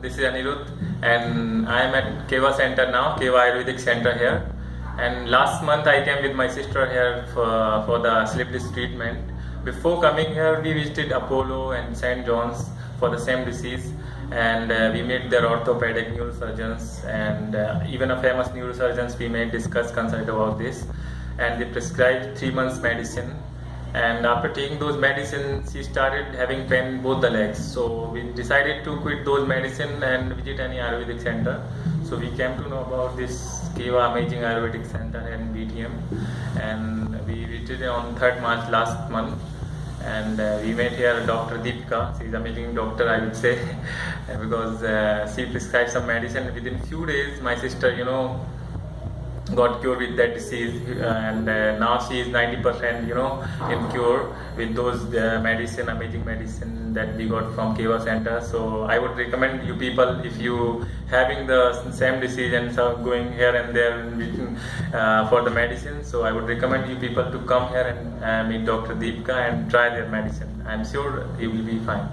This is Anirudh, and I am at Keva Center now, Keva Ayurvedic Center here. And last month I came with my sister here for the slip disc treatment. Before coming here, we visited Apollo and St. John's for the same disease, and we met their orthopedic neurosurgeons and even a famous neurosurgeons we may discuss consult about this, and they prescribed 3 months medicine. And after taking those medicines, she started having pain in both the legs. So we decided to quit those medicine and visit any Ayurvedic center. So we came to know about this Keva Amazing Ayurvedic Center in BTM, and we visited on 3rd March last month. And we met here Dr. Deepika. She's an amazing doctor, I would say, because she prescribed some medicine. Within few days, my sister, got cured with that disease, and now she is 90% in cure with those amazing medicine that we got from Keva Center. So I would recommend you people, if you having the same disease and so going here and there for the medicine, so I would recommend you people to come here and meet Dr. Deepika and try their medicine. I'm sure you will be fine.